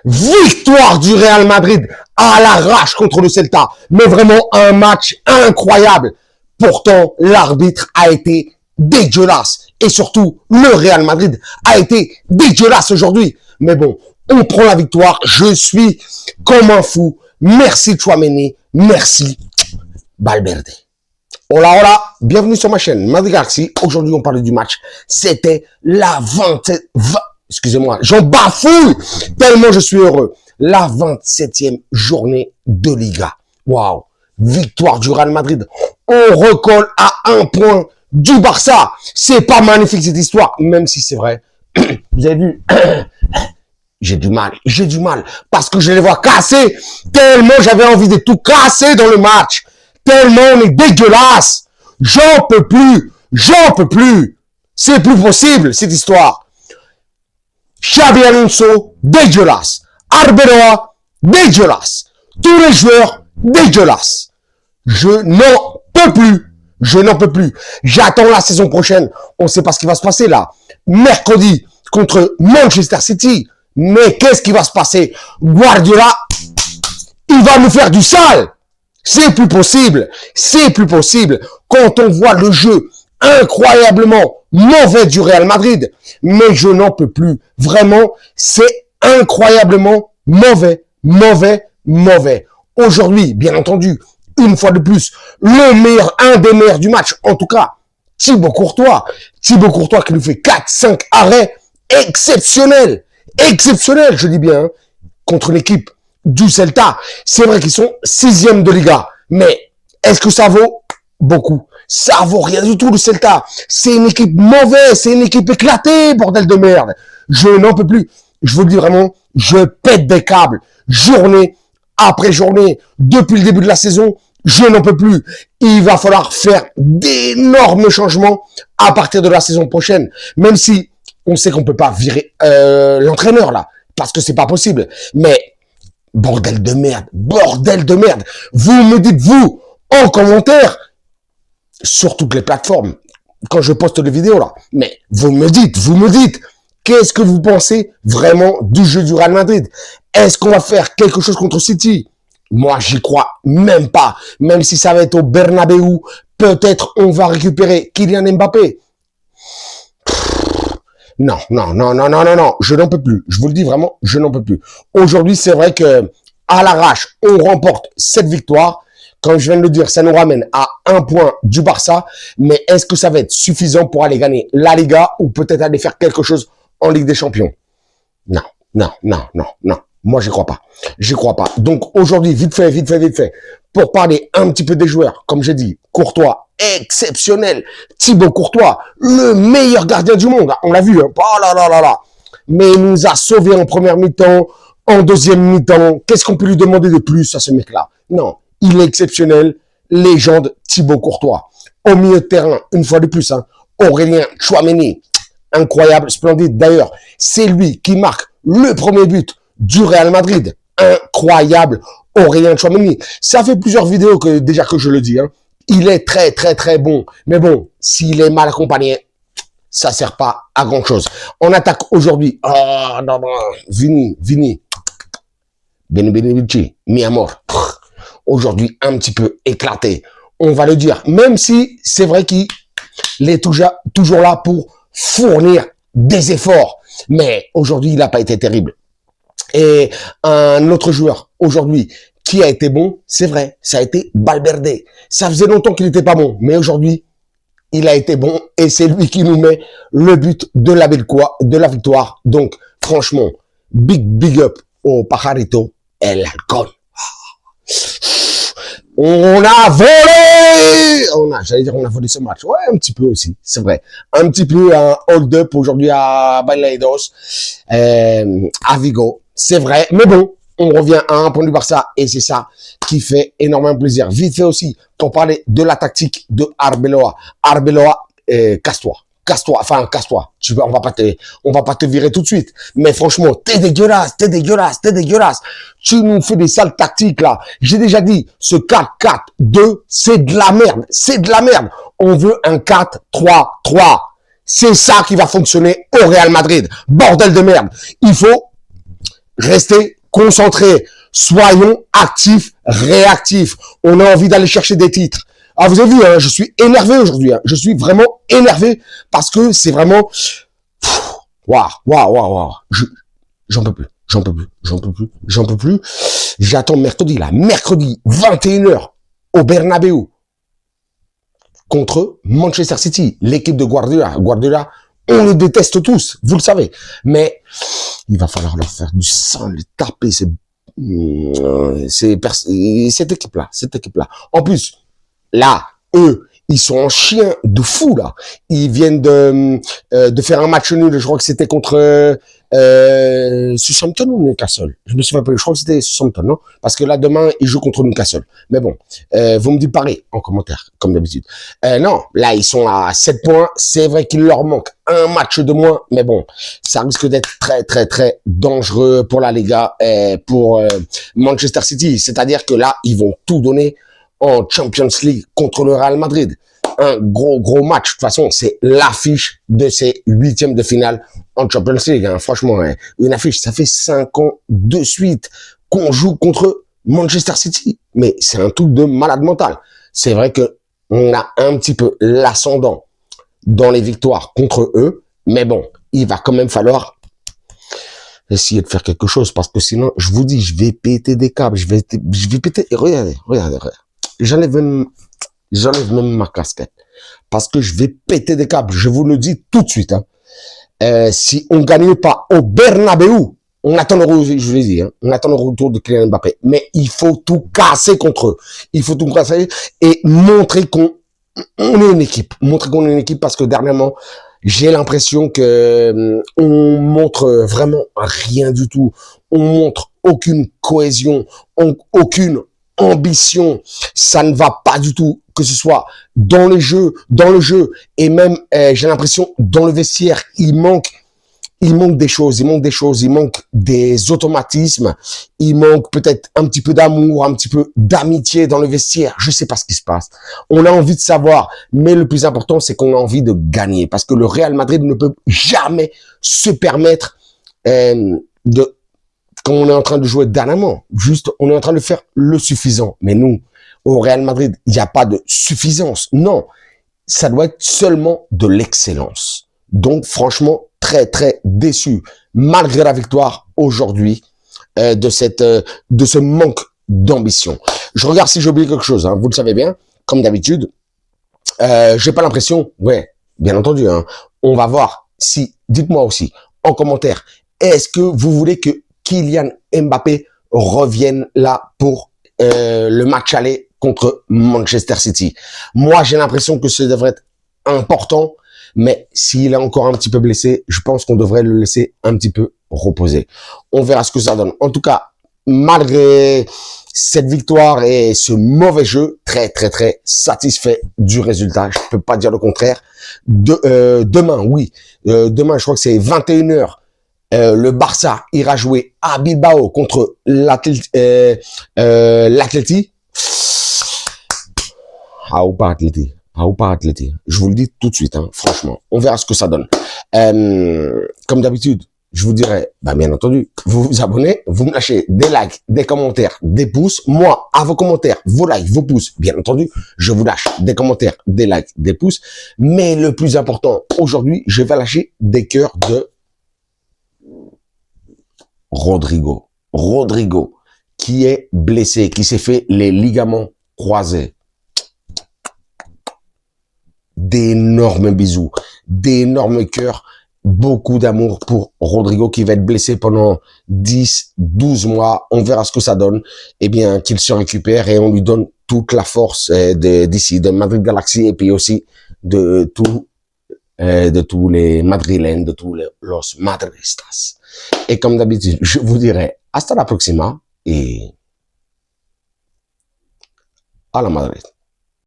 Victoire du Real Madrid à l'arrache contre le Celta. Mais vraiment un match incroyable. Pourtant, l'arbitre a été dégueulasse. Et surtout, le Real Madrid a été dégueulasse aujourd'hui. Mais bon, on prend la victoire. Je suis comme un fou. Merci Tchouaméni. Merci Valverde. Hola, hola. Bienvenue sur ma chaîne Madrid Galaxy. Aujourd'hui, on parle du match. C'était la 27... Excusez-moi, j'en bafouille tellement je suis heureux. La 27e journée de Liga. Waouh. Victoire du Real Madrid. On recolle à 1 point du Barça. C'est pas magnifique cette histoire, même si c'est vrai. Vous avez vu, j'ai du mal, parce que je les vois casser, tellement j'avais envie de tout casser dans le match, tellement on est dégueulasse. J'en peux plus. C'est plus possible cette histoire. Xabi Alonso, dégueulasse. Arbeloa, dégueulasse. Tous les joueurs, dégueulasses. Je n'en peux plus. J'attends la saison prochaine. On ne sait pas ce qui va se passer là. Mercredi, contre Manchester City. Mais qu'est-ce qui va se passer? Guardiola, il va nous faire du sale. C'est plus possible. Quand on voit le jeu incroyablement mauvais du Real Madrid. Mais je n'en peux plus. Vraiment, c'est incroyablement mauvais. Aujourd'hui, bien entendu, une fois de plus, un des meilleurs du match, en tout cas, Thibaut Courtois qui nous fait 4-5 arrêts exceptionnels, je dis bien, hein, contre l'équipe du Celta. C'est vrai qu'ils sont 6e de Liga, mais est-ce que ça vaut beaucoup? Ça vaut rien du tout, le Celta. C'est une équipe mauvaise, c'est une équipe éclatée, bordel de merde. Je n'en peux plus. Je vous le dis vraiment, je pète des câbles. Journée après journée, depuis le début de la saison, je n'en peux plus. Il va falloir faire d'énormes changements à partir de la saison prochaine. Même si on sait qu'on peut pas virer l'entraîneur là, parce que c'est pas possible. Mais bordel de merde. Vous me dites, vous, en commentaire, sur toutes les plateformes, quand je poste les vidéos là, mais vous me dites, qu'est-ce que vous pensez vraiment du jeu du Real Madrid? Est-ce qu'on va faire quelque chose contre City? Moi, j'y crois même pas. Même si ça va être au Bernabéu, peut-être on va récupérer Kylian Mbappé. Non. Je n'en peux plus. Je vous le dis vraiment, je n'en peux plus. Aujourd'hui, c'est vrai que à l'arrache, on remporte cette victoire. Comme je viens de le dire, ça nous ramène à 1 point du Barça. Mais est-ce que ça va être suffisant pour aller gagner la Liga ou peut-être aller faire quelque chose en Ligue des Champions? Non. Moi, j'y crois pas. Donc, aujourd'hui, vite fait, pour parler un petit peu des joueurs, comme j'ai dit, Courtois, exceptionnel. Thibaut Courtois, le meilleur gardien du monde. On l'a vu, hein. Oh là. Mais il nous a sauvés en première mi-temps, en deuxième mi-temps. Qu'est-ce qu'on peut lui demander de plus à ce mec-là? Non, il est exceptionnel. Légende, Thibaut Courtois. Au milieu de terrain, une fois de plus, hein, Aurélien Tchouaméni. Incroyable, splendide. D'ailleurs, c'est lui qui marque le premier but du Real Madrid. Incroyable, Aurélien Tchouaméni. Ça fait plusieurs vidéos que je le dis. Hein. Il est très bon. Mais bon, s'il est mal accompagné, ça sert pas à grand chose. On attaque aujourd'hui. Oh non. Vini. Benvenuti, mi amor. Aujourd'hui, un petit peu éclaté. On va le dire. Même si c'est vrai qu'il est toujours là pour fournir des efforts. Mais aujourd'hui, il n'a pas été terrible. Et un autre joueur, aujourd'hui, qui a été bon, c'est vrai, ça a été Valverde. Ça faisait longtemps qu'il n'était pas bon. Mais aujourd'hui, il a été bon. Et c'est lui qui nous met le but de la victoire. Donc, franchement, big up au Pajarito El Halcón. On a volé! On a volé ce match. Ouais, un petit peu aussi, c'est vrai. Un petit peu un hold-up aujourd'hui à Balaidos, à Vigo. C'est vrai, mais bon, on revient à 1 point du Barça et c'est ça qui fait énormément plaisir. Vite fait aussi, pour parler de la tactique de Arbeloa. Arbeloa, casse-toi. On va pas te virer tout de suite. Mais franchement, t'es dégueulasse. Tu nous fais des sales tactiques, là. J'ai déjà dit, ce 4-4-2, c'est de la merde. On veut un 4-3-3. C'est ça qui va fonctionner au Real Madrid. Bordel de merde. Il faut restez concentrés. Soyons actifs, réactifs. On a envie d'aller chercher des titres. Ah, vous avez vu, hein, je suis énervé aujourd'hui. Hein. Je suis vraiment énervé parce que c'est vraiment... Waouh. J'en peux plus. J'en peux plus. J'attends mercredi, là. Mercredi, 21h, au Bernabeu. Contre Manchester City. L'équipe de Guardiola. Guardiola, on le déteste tous. Vous le savez. Mais il va falloir leur faire du sang, les taper. Cette équipe-là. En plus, là, eux, ils sont en chien de fou, là. Ils viennent de faire un match nul. Je crois que c'était contre Southampton ou Newcastle. Je me souviens pas. Je crois que c'était Southampton, non? Parce que là, demain, ils jouent contre Newcastle. Mais bon, vous me dites pareil en commentaire, comme d'habitude. Non, là, ils sont à 7 points. C'est vrai qu'il leur manque un match de moins. Mais bon, ça risque d'être très dangereux pour la Liga et pour Manchester City. C'est-à-dire que là, ils vont tout donner en Champions League contre le Real Madrid. Un gros match. De toute façon, c'est l'affiche de ces huitièmes de finale en Champions League. Hein. Franchement, hein, une affiche, ça fait 5 ans de suite qu'on joue contre Manchester City. Mais c'est un truc de malade mental. C'est vrai que on a un petit peu l'ascendant dans les victoires contre eux. Mais bon, il va quand même falloir essayer de faire quelque chose parce que sinon, je vous dis, je vais péter des câbles. Je vais péter. Et regardez. J'enlève même ma casquette parce que je vais péter des câbles. Je vous le dis tout de suite. Hein. Si on gagne pas au Bernabeu, on attend le retour, je vous l'ai dit, hein, on attend le retour de Kylian Mbappé. Mais il faut tout casser contre eux. Il faut tout casser et montrer qu'on est une équipe. Montrer qu'on est une équipe parce que dernièrement, j'ai l'impression que on montre vraiment rien du tout. On montre aucune cohésion, aucune ambition, ça ne va pas du tout, que ce soit dans le jeu, et même, j'ai l'impression, dans le vestiaire, il manque des choses, il manque des automatismes, il manque peut-être un petit peu d'amour, un petit peu d'amitié dans le vestiaire, je sais pas ce qui se passe. On a envie de savoir, mais le plus important, c'est qu'on a envie de gagner, parce que le Real Madrid ne peut jamais se permettre quand on est en train de jouer dernièrement, juste, on est en train de faire le suffisant. Mais nous, au Real Madrid, il n'y a pas de suffisance. Non, ça doit être seulement de l'excellence. Donc, franchement, très déçu, malgré la victoire aujourd'hui, de ce manque d'ambition. Je regarde si j'ai oublié quelque chose, hein, vous le savez bien, comme d'habitude. J'ai pas l'impression, ouais, bien entendu, hein, on va voir si, dites-moi aussi, en commentaire, est-ce que vous voulez que Kylian Mbappé revienne là pour le match aller contre Manchester City. Moi, j'ai l'impression que ça devrait être important, mais s'il est encore un petit peu blessé, je pense qu'on devrait le laisser un petit peu reposer. On verra ce que ça donne. En tout cas, malgré cette victoire et ce mauvais jeu, très satisfait du résultat. Je peux pas dire le contraire. Demain, oui. Demain, je crois que c'est 21h. Le Barça ira jouer à Bilbao contre l'Atleti. Ah ou pas Atleti. Je vous le dis tout de suite, hein, franchement. On verra ce que ça donne. Comme d'habitude, je vous dirais, bien entendu, vous vous abonnez, vous me lâchez des likes, des commentaires, des pouces. Moi, à vos commentaires, vos likes, vos pouces, bien entendu, je vous lâche des commentaires, des likes, des pouces. Mais le plus important, aujourd'hui, je vais lâcher des cœurs de Rodrigo, qui est blessé, qui s'est fait les ligaments croisés. D'énormes bisous, d'énormes cœurs, beaucoup d'amour pour Rodrigo qui va être blessé pendant 10-12 mois. On verra ce que ça donne. Eh bien, qu'il se récupère et on lui donne toute la force d'ici, de Madrid Galaxy et puis aussi de tous les madrilènes, de tous los madridistas. Et comme d'habitude, je vous dirai hasta la próxima et à la Madrid.